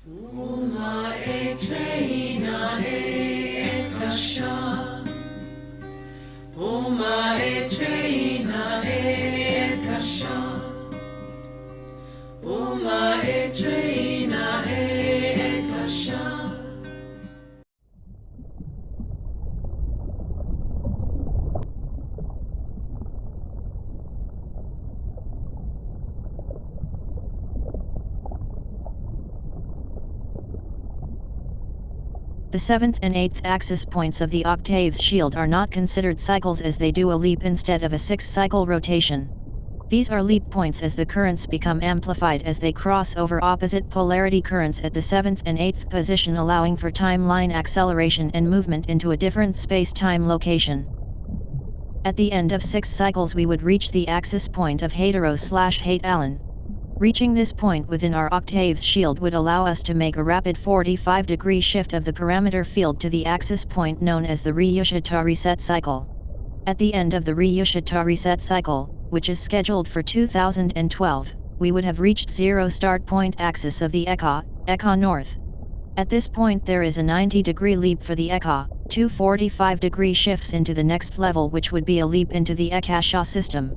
Uma etreina ekasha. Uma etreina ekasha. Uma etreina ekasha. The 7th and 8th axis points of the octave's shield are not considered cycles as they do a leap instead of a 6-cycle rotation. These are leap points as the currents become amplified as they cross over opposite polarity currents at the 7th and 8th position, allowing for timeline acceleration and movement into a different space-time location. At the end of 6 cycles we would reach the axis point of hetero/hate Allen. Reaching this point within our octave's shield would allow us to make a rapid 45-degree shift of the parameter field to the axis point known as the Ryushita reset cycle. At the end of the Ryushita reset cycle, which is scheduled for 2012, we would have reached zero start point axis of the Eka north. At this point there is a 90-degree leap for the Eka, 2 45-degree shifts into the next level, which would be a leap into the Ekasha system.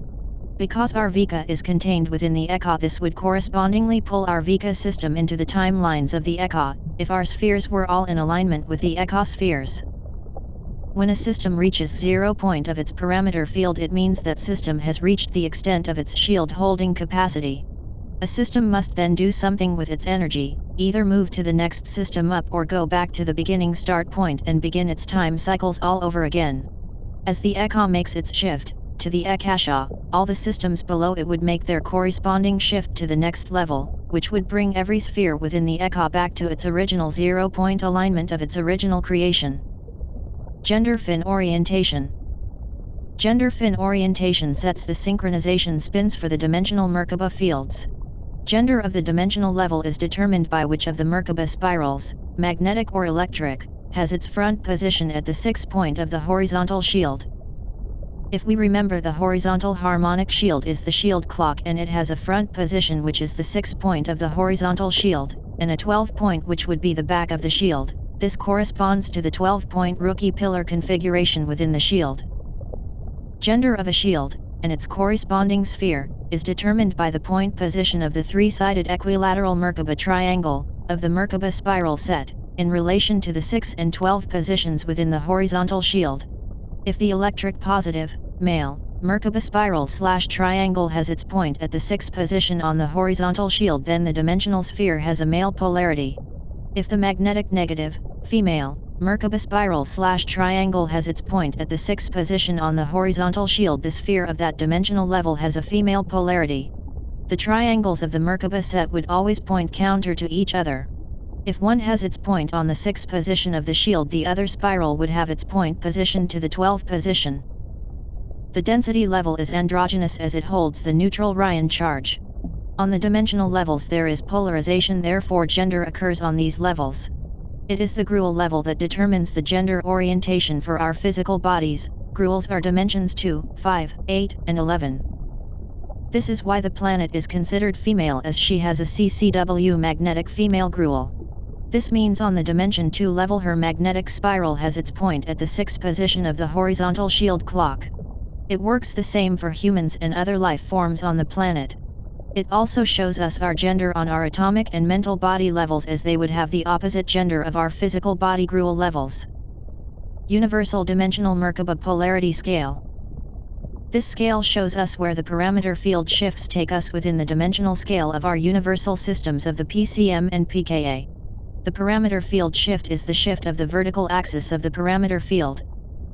Because our Vika is contained within the Eka, this would correspondingly pull our Vika system into the timelines of the Eka, if our spheres were all in alignment with the Eka spheres. When a system reaches 0 point of its parameter field, it means that system has reached the extent of its shield holding capacity. A system must then do something with its energy, either move to the next system up or go back to the beginning start point and begin its time cycles all over again. As the Eka makes its shift to the Ekasha, all the systems below it would make their corresponding shift to the next level, which would bring every sphere within the Eka back to its original 0-point alignment of its original creation. Gender fin orientation. Gender fin orientation sets the synchronization spins for the dimensional Merkaba fields. Gender of the dimensional level is determined by which of the Merkaba spirals, magnetic or electric, has its front position at the 6th point of the horizontal shield. If we remember, the horizontal harmonic shield is the shield clock, and it has a front position which is the 6th point of the horizontal shield, and a 12th point which would be the back of the shield. This corresponds to the 12-point rookie pillar configuration within the shield. Gender of a shield, and its corresponding sphere, is determined by the point position of the 3-sided equilateral Merkaba triangle, of the Merkaba spiral set, in relation to the 6 and 12 positions within the horizontal shield. If the electric positive, male, Merkaba spiral/triangle has its point at the 6th position on the horizontal shield, then the dimensional sphere has a male polarity. If the magnetic negative, female, Merkaba spiral/triangle has its point at the 6th position on the horizontal shield, the sphere of that dimensional level has a female polarity. The triangles of the Merkaba set would always point counter to each other. If one has its point on the 6th position of the shield, the other spiral would have its point positioned to the 12th position. The density level is androgynous as it holds the neutral Ryan charge. On the dimensional levels there is polarization, therefore gender occurs on these levels. It is the Gruel level that determines the gender orientation for our physical bodies. Gruels are dimensions 2, 5, 8, and 11. This is why the planet is considered female, as she has a CCW magnetic female Gruel. This means on the dimension 2 level her magnetic spiral has its point at the 6th position of the horizontal shield clock. It works the same for humans and other life forms on the planet. It also shows us our gender on our atomic and mental body levels, as they would have the opposite gender of our physical body Gruel levels. Universal Dimensional Merkaba Polarity Scale. This scale shows us where the parameter field shifts take us within the dimensional scale of our universal systems of the PCM and pKa. The parameter field shift is the shift of the vertical axis of the parameter field.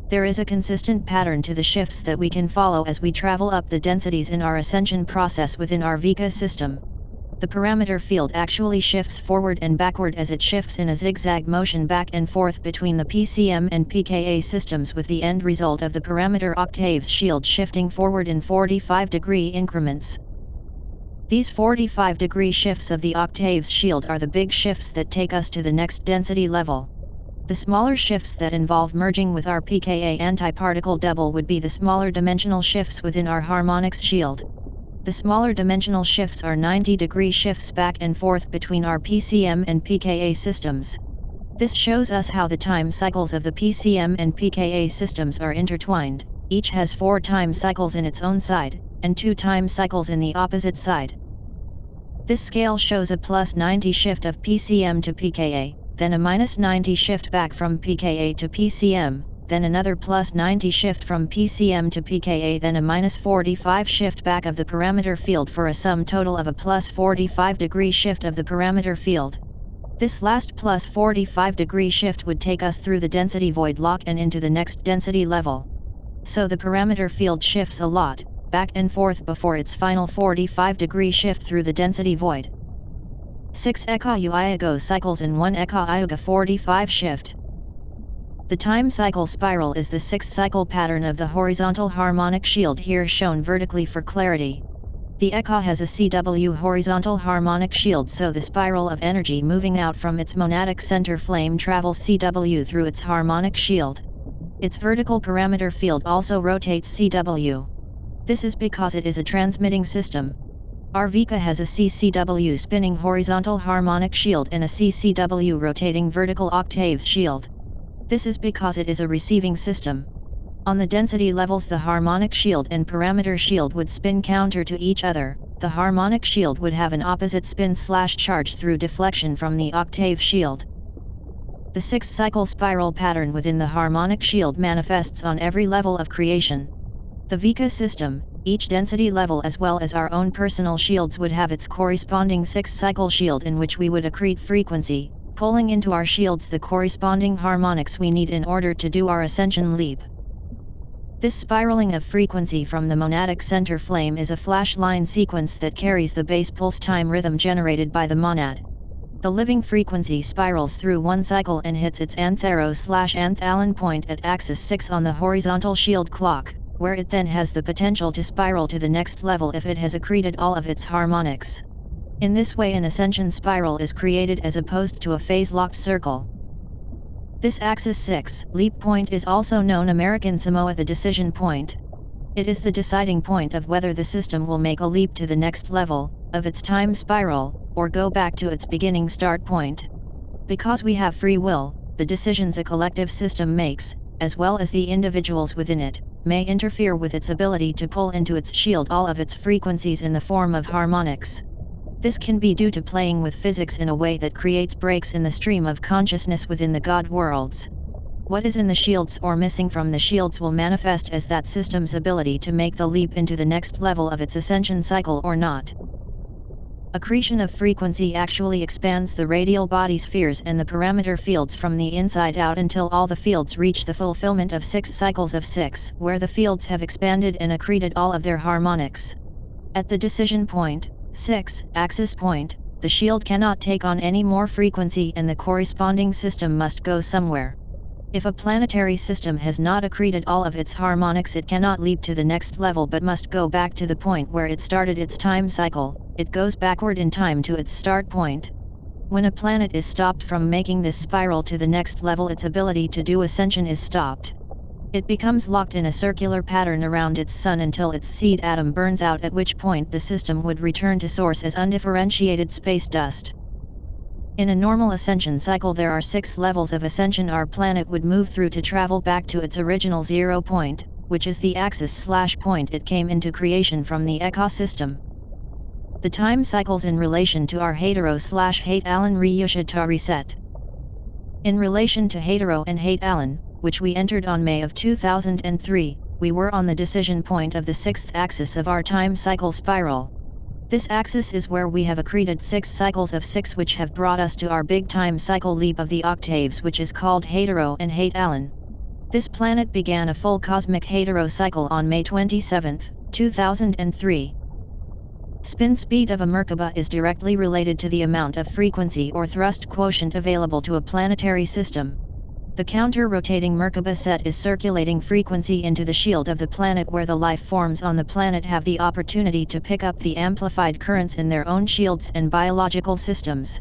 There is a consistent pattern to the shifts that we can follow as we travel up the densities in our ascension process within our Vika system. The parameter field actually shifts forward and backward as it shifts in a zigzag motion back and forth between the PCM and pKa systems, with the end result of the parameter octave's shield shifting forward in 45-degree increments. These 45-degree shifts of the octave's shield are the big shifts that take us to the next density level. The smaller shifts that involve merging with our pKa antiparticle double would be the smaller dimensional shifts within our harmonics shield. The smaller dimensional shifts are 90-degree shifts back and forth between our PCM and pKa systems. This shows us how the time cycles of the PCM and pKa systems are intertwined. Each has 4 time cycles in its own side, and 2 time cycles in the opposite side. This scale shows a plus 90 shift of PCM to pKa, then a minus 90 shift back from pKa to PCM, then another plus 90 shift from PCM to pKa, then a minus 45 shift back of the parameter field for a sum total of a plus 45 degree shift of the parameter field. This last plus 45 degree shift would take us through the density void lock and into the next density level. So the parameter field shifts a lot, back and forth before its final 45 degree shift through the density void. 6 Eka-Yuiago cycles in 1 Eka-Iuga 45 shift. The time cycle spiral is the 6th cycle pattern of the horizontal harmonic shield, here shown vertically for clarity. The Eka has a CW horizontal harmonic shield, so the spiral of energy moving out from its monadic center flame travels CW through its harmonic shield. Its vertical parameter field also rotates CW. This is because it is a transmitting system. Our Vika has a CCW spinning horizontal harmonic shield and a CCW rotating vertical octaves shield. This is because it is a receiving system. On the density levels, the harmonic shield and parameter shield would spin counter to each other. The harmonic shield would have an opposite spin/charge through deflection from the octave shield. The 6th cycle spiral pattern within the harmonic shield manifests on every level of creation. The Vika system, each density level as well as our own personal shields, would have its corresponding 6th cycle shield in which we would accrete frequency, pulling into our shields the corresponding harmonics we need in order to do our ascension leap. This spiraling of frequency from the monadic center flame is a flash line sequence that carries the base pulse time rhythm generated by the monad. The living frequency spirals through one cycle and hits its anthero/nth Allen point at axis 6 on the horizontal shield clock, where it then has the potential to spiral to the next level if it has accreted all of its harmonics. In this way, an ascension spiral is created as opposed to a phase-locked circle. This axis 6 leap point is also known American Samoa the decision point. It is the deciding point of whether the system will make a leap to the next level of its time spiral, or go back to its beginning start point. Because we have free will, the decisions a collective system makes, as well as the individuals within it, may interfere with its ability to pull into its shield all of its frequencies in the form of harmonics. This can be due to playing with physics in a way that creates breaks in the stream of consciousness within the God worlds. What is in the shields or missing from the shields will manifest as that system's ability to make the leap into the next level of its ascension cycle or not. Accretion of frequency actually expands the radial body spheres and the parameter fields from the inside out until all the fields reach the fulfillment of 6 cycles of 6, where the fields have expanded and accreted all of their harmonics. At the decision point, 6, axis point, the shield cannot take on any more frequency and the corresponding system must go somewhere. If a planetary system has not accreted all of its harmonics, it cannot leap to the next level but must go back to the point where it started its time cycle. It goes backward in time to its start point. When a planet is stopped from making this spiral to the next level, its ability to do ascension is stopped. It becomes locked in a circular pattern around its sun until its seed atom burns out, at which point the system would return to source as undifferentiated space dust. In a normal ascension cycle, there are 6 levels of ascension our planet would move through to travel back to its original 0 point, which is the axis/point it came into creation from the ecosystem. The time cycles in relation to our hetero/hate Allen Ryushita reset. In relation to hetero and hate Allen, which we entered on May of 2003, we were on the decision point of the 6th axis of our time cycle spiral. This axis is where we have accreted 6 cycles of 6 which have brought us to our big time cycle leap of the octaves, which is called hetero and hate Allen. This planet began a full cosmic hetero cycle on May 27, 2003. Spin speed of a Merkaba is directly related to the amount of frequency or thrust quotient available to a planetary system. The counter-rotating Merkaba set is circulating frequency into the shield of the planet, where the life forms on the planet have the opportunity to pick up the amplified currents in their own shields and biological systems.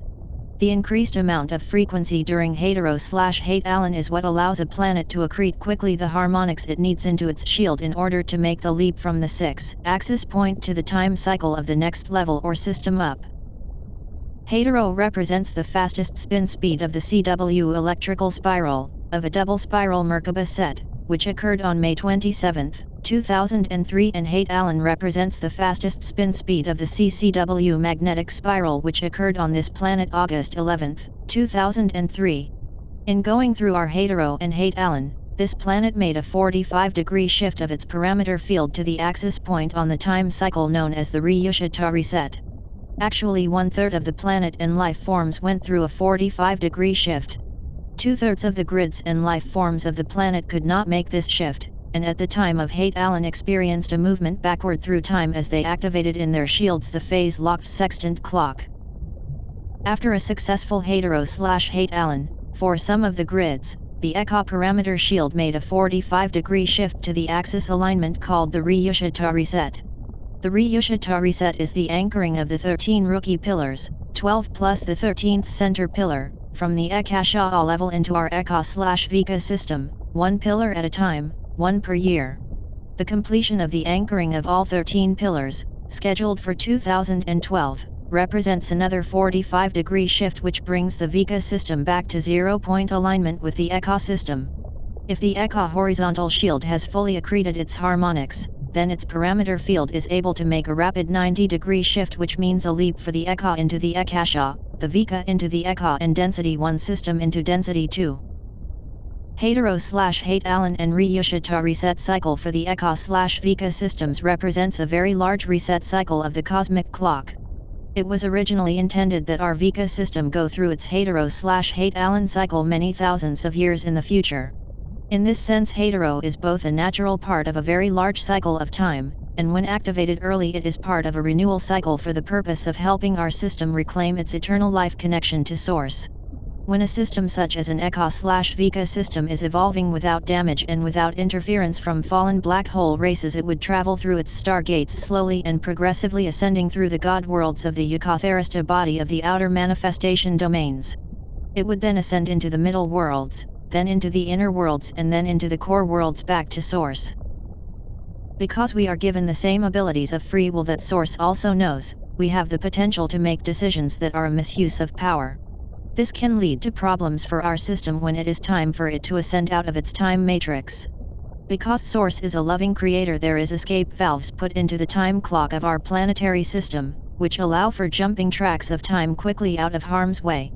The increased amount of frequency during hetero/hate Allen is what allows a planet to accrete quickly the harmonics it needs into its shield in order to make the leap from the 6-axis point to the time cycle of the next level or system up. Hetero represents the fastest spin speed of the CW electrical spiral, of a double spiral Merkaba set, which occurred on May 27, 2003, and hate Allen represents the fastest spin speed of the CCW magnetic spiral which occurred on this planet August 11, 2003. In going through our hetero and hate Allen, this planet made a 45-degree shift of its parameter field to the axis point on the time cycle known as the Ryushita reset. Actually, 1/3 of the planet and life forms went through a 45-degree shift. 2/3 of the grids and life forms of the planet could not make this shift, and at the time of hate Allen experienced a movement backward through time as they activated in their shields the phase-locked sextant clock. After a successful hetero/hate Allen, for some of the grids, the Echa parameter shield made a 45-degree shift to the axis alignment called the Ryushita reset. The Ryushita reset is the anchoring of the 13 rookie pillars, 12 plus the 13th center pillar, from the Akasha level into our Echa/Vika system, one pillar at a time, one per year. The completion of the anchoring of all 13 pillars, scheduled for 2012, represents another 45-degree shift which brings the Vika system back to 0-point alignment with the Echa system. If the Echa horizontal shield has fully accreted its harmonics, then its parameter field is able to make a rapid 90-degree shift, which means a leap for the Echa into the Akasha, the Vika into the Echa, and density 1 system into density 2. Hetero/hate Allen and Ryushita reset cycle for the Echa/Vika systems represents a very large reset cycle of the cosmic clock. It was originally intended that our Vika system go through its hetero/hate Allen cycle many thousands of years in the future. In this sense, hetero is both a natural part of a very large cycle of time, and when activated early it is part of a renewal cycle for the purpose of helping our system reclaim its eternal life connection to Source. When a system such as an Echa/Vika system is evolving without damage and without interference from fallen black hole races, it would travel through its stargates slowly and progressively, ascending through the god worlds of the Eucotherista body of the outer manifestation domains. It would then ascend into the middle worlds, then into the inner worlds, and then into the core worlds back to Source. Because we are given the same abilities of free will that Source also knows, we have the potential to make decisions that are a misuse of power. This can lead to problems for our system when it is time for it to ascend out of its time matrix. Because Source is a loving creator, there is escape valves put into the time clock of our planetary system, which allow for jumping tracks of time quickly out of harm's way.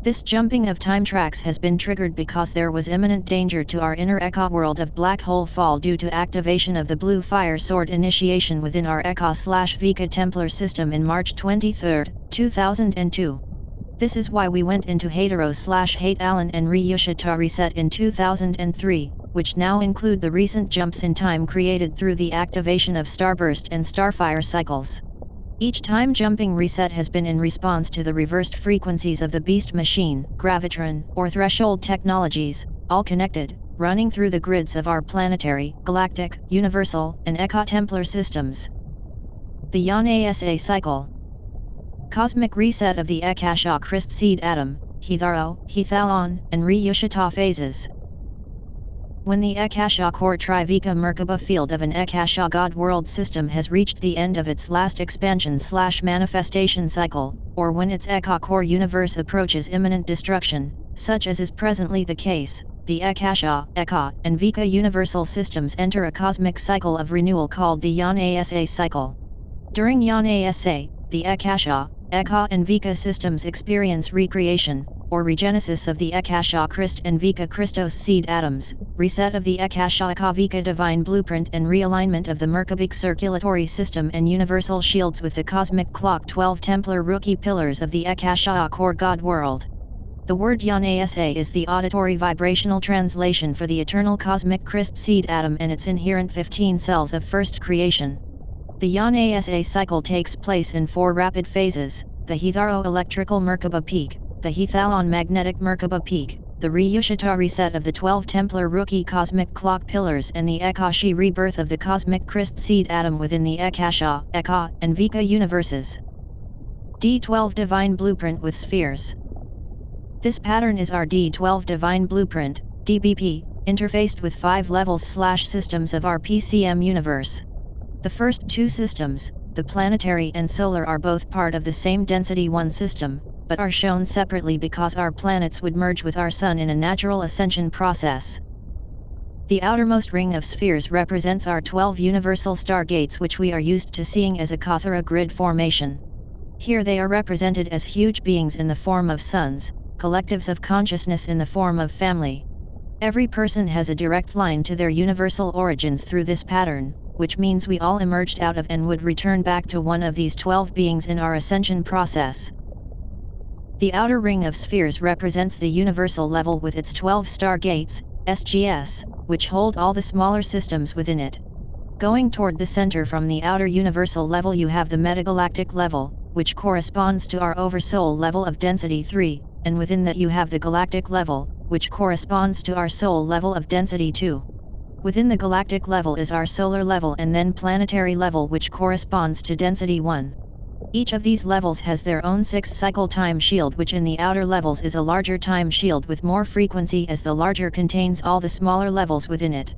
This jumping of time tracks has been triggered because there was imminent danger to our inner Echa world of black hole fall due to activation of the Blue Fire Sword initiation within our Echa/Vika Templar system in March 23, 2002. This is why we went into hetero/hate Allen and Ryushita reset in 2003, which now include the recent jumps in time created through the activation of Starburst and Starfire cycles. Each time jumping reset has been in response to the reversed frequencies of the Beast Machine, Gravitron, or Threshold technologies, all connected, running through the grids of our planetary, galactic, universal, and Echa Templar systems. The Yan-Asa cycle. Cosmic reset of the Akasha Christ seed atom, Hitharo, Hithalon, and Ryushita phases. When the Akasha core Trivika Merkaba field of an Akasha God world system has reached the end of its last expansion/manifestation cycle, or when its Echa core universe approaches imminent destruction, such as is presently the case, the Akasha, Echa, and Vika universal systems enter a cosmic cycle of renewal called the Yan-Asa cycle. During Yan-Asa, the Akasha, Echa and Vika systems experience recreation, or regenesis of the Akasha Christ and Vika Christos seed atoms, reset of the Akasha Echa Vika divine blueprint, and realignment of the Merkabic circulatory system and universal shields with the cosmic clock 12 Templar rookie pillars of the Akasha core God world. The word Yan-Asa is the auditory vibrational translation for the eternal cosmic Christ seed atom and its inherent 15 cells of first creation. The Yan-Asa cycle takes place in 4 rapid phases: the Hitharo electrical Merkaba peak, the Hithalon magnetic Merkaba peak, the Ryushita reset of the 12 Templar rookie cosmic clock pillars, and the Akashi rebirth of the cosmic Christ seed atom within the Akasha, Echa, and Vika universes. D12 divine blueprint with spheres. This pattern is our D12 Divine Blueprint, DBP, interfaced with 5 levels/systems of our PCM universe. The first 2 systems, the planetary and solar, are both part of the same density 1 system, but are shown separately because our planets would merge with our Sun in a natural ascension process. The outermost ring of spheres represents our 12 universal stargates, which we are used to seeing as a Kathara grid formation. Here they are represented as huge beings in the form of suns, collectives of consciousness in the form of family. Every person has a direct line to their universal origins through this pattern, which means we all emerged out of and would return back to one of these 12 beings in our ascension process. The outer ring of spheres represents the universal level with its 12 stargates, SGS, which hold all the smaller systems within it. Going toward the center from the outer universal level you have the metagalactic level, which corresponds to our oversoul level of density 3, and within that you have the galactic level, which corresponds to our soul level of density 2. Within the galactic level is our solar level and then planetary level, which corresponds to density 1. Each of these levels has their own 6-cycle time shield, which in the outer levels is a larger time shield with more frequency, as the larger contains all the smaller levels within it.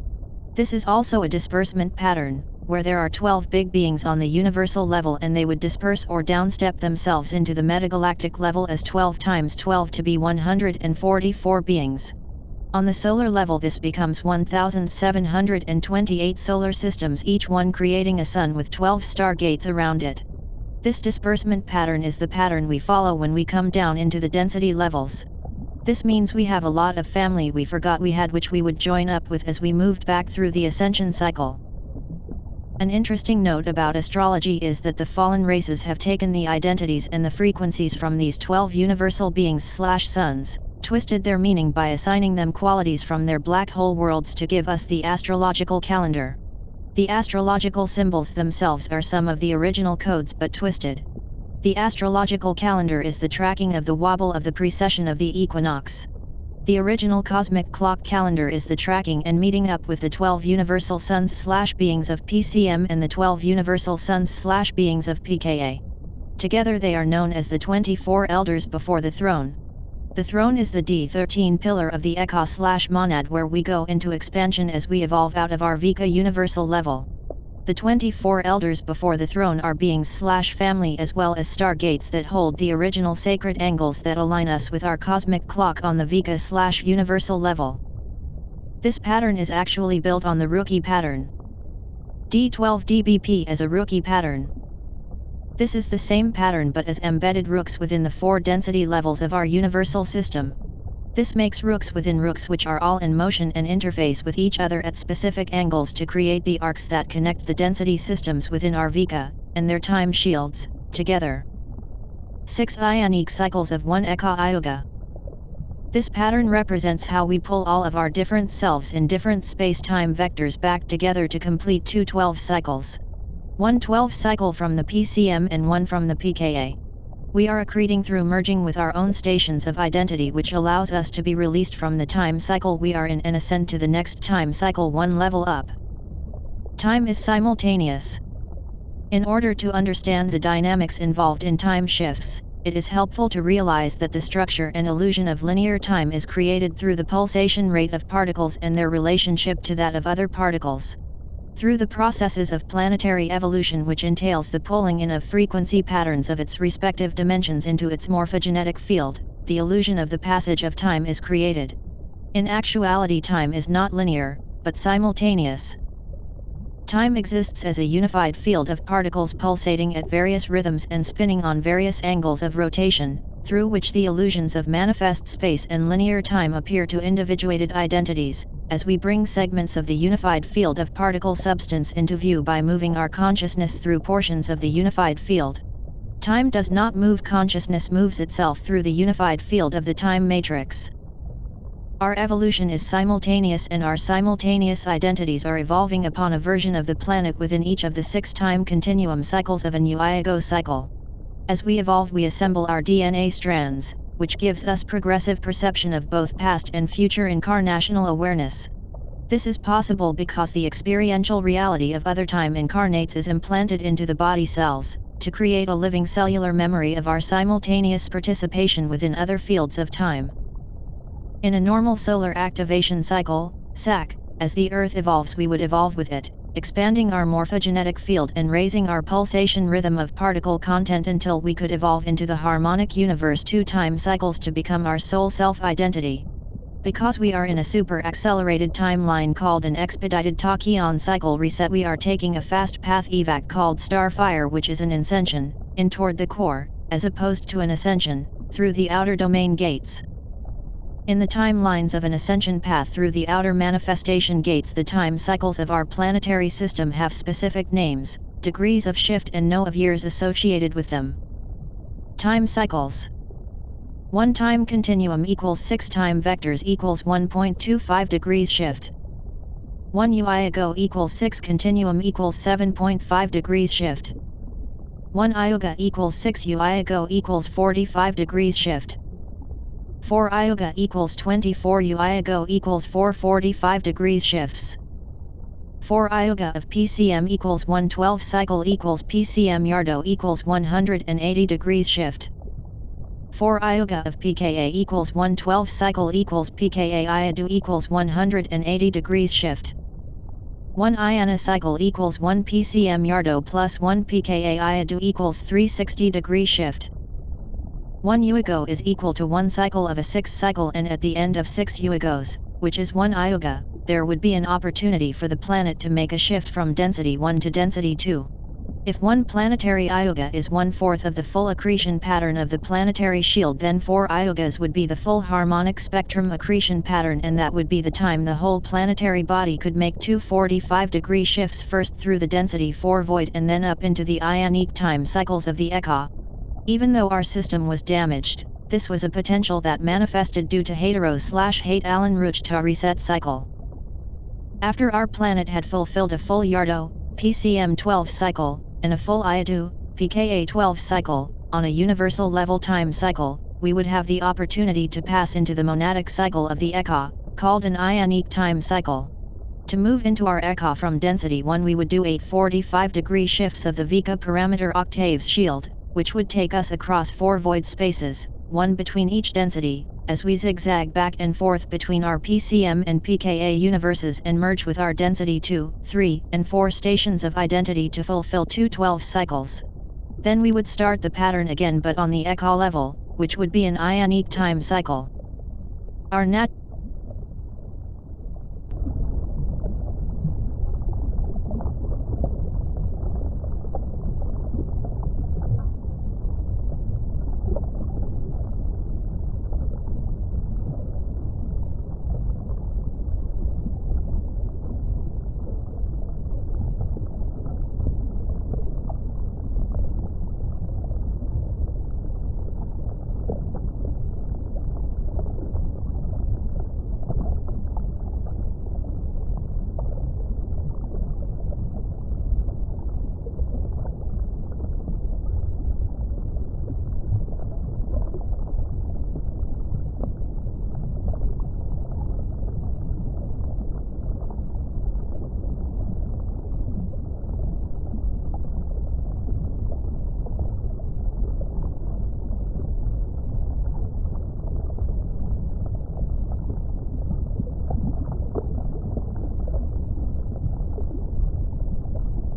This is also a disbursement pattern, where there are 12 big beings on the universal level and they would disperse or downstep themselves into the metagalactic level as 12 times 12 to be 144 beings. On the solar level this becomes 1728 solar systems, each one creating a sun with 12 stargates around it. This disbursement pattern is the pattern we follow when we come down into the density levels. This means we have a lot of family we forgot we had, which we would join up with as we moved back through the ascension cycle. An interesting note about astrology is that the fallen races have taken the identities and the frequencies from these 12 universal beings/suns, twisted their meaning by assigning them qualities from their black hole worlds to give us the astrological calendar. The astrological symbols themselves are some of the original codes but twisted. The astrological calendar is the tracking of the wobble of the precession of the equinox. The original cosmic clock calendar is the tracking and meeting up with the 12 universal suns/beings of PCM and the 12 universal suns/beings of PKA. Together they are known as the 24 elders before the throne. The throne is the D13 pillar of the Eka/monad, where we go into expansion as we evolve out of our Vika universal level. The 24 elders before the throne are beings/family as well as stargates that hold the original sacred angles that align us with our cosmic clock on the Vika/universal level. This pattern is actually built on the rookie pattern. D12 DBP as a rookie pattern. This is the same pattern but as embedded rooks within the 4 density levels of our universal system. This makes rooks within rooks, which are all in motion and interface with each other at specific angles to create the arcs that connect the density systems within our Vika, and their time shields, together. 6 ionic cycles of 1 Eka Iuga. This pattern represents how we pull all of our different selves in different space-time vectors back together to complete 2 12 cycles. 1 12 cycle from the PCM and 1 from the PKA. We are accreting through merging with our own stations of identity, which allows us to be released from the time cycle we are in and ascend to the next time cycle 1 level up. Time is simultaneous. In order to understand the dynamics involved in time shifts, it is helpful to realize that the structure and illusion of linear time is created through the pulsation rate of particles and their relationship to that of other particles. Through the processes of planetary evolution, which entails the pulling in of frequency patterns of its respective dimensions into its morphogenetic field, the illusion of the passage of time is created. In actuality, time is not linear, but simultaneous. Time exists as a unified field of particles pulsating at various rhythms and spinning on various angles of rotation, through which the illusions of manifest space and linear time appear to individuated identities, as we bring segments of the unified field of particle substance into view by moving our consciousness through portions of the unified field. Time does not move, consciousness moves itself through the unified field of the time matrix. Our evolution is simultaneous, and our simultaneous identities are evolving upon a version of the planet within each of the 6 time continuum cycles of a new Iuga cycle. As we evolve, we assemble our DNA strands, which gives us progressive perception of both past and future incarnational awareness. This is possible because the experiential reality of other time incarnates is implanted into the body cells, to create a living cellular memory of our simultaneous participation within other fields of time. In a normal solar activation cycle, SAC, as the Earth evolves we would evolve with it, expanding our morphogenetic field and raising our pulsation rhythm of particle content until we could evolve into the harmonic universe 2 time cycles to become our soul self-identity. Because we are in a super-accelerated timeline called an expedited tachyon cycle reset, we are taking a fast path evac called starfire, which is an ascension, in toward the core, as opposed to an ascension, through the outer domain gates. In the timelines of an ascension path through the outer manifestation gates, the time cycles of our planetary system have specific names, degrees of shift and no of years associated with them. Time cycles. 1 time continuum equals 6 time vectors equals 1.25 degrees shift. 1 yuga equals 6 continuum equals 7.5 degrees shift. 1 iota equals 6 yuga equals 45 degrees shift. 4 iota equals 24 yuga equals 445 degrees shifts. 4 iota of PCM equals 112 cycle equals PCM yardo equals 180 degrees shift. 4 iota of pKa equals 112 cycle equals pKa iadu equals 180 degrees shift. 1 iona cycle equals 1 PCM yardo plus 1 pKa iadu equals 360 degrees shift. 1 yugo is equal to 1 cycle of a 6 cycle, and at the end of 6 yugos, which is 1 iota, there would be an opportunity for the planet to make a shift from density 1 to density 2. If 1 planetary iota is 1/4 of the full accretion pattern of the planetary shield, then 4 iotas would be the full harmonic spectrum accretion pattern, and that would be the time the whole planetary body could make 2 45-degree shifts, first through the density 4 void and then up into the ionic time cycles of the Eka. Even though our system was damaged, this was a potential that manifested due to hetero/Haidt-Allen-Ruchta reset cycle. After our planet had fulfilled a full Yardo, PCM 12 cycle, and a full Iadu, pKa 12 cycle, on a universal level time cycle, we would have the opportunity to pass into the monadic cycle of the Eka, called an ionic time cycle. To move into our Eka from density 1, we would do 8 45-degree shifts of the Vika parameter octaves shield, which would take us across 4 void spaces, 1 between each density, as we zigzag back and forth between our PCM and pKa universes and merge with our density 2, 3, and 4 stations of identity to fulfill 2 12 cycles. Then we would start the pattern again, but on the Eka level, which would be an ionic time cycle. Our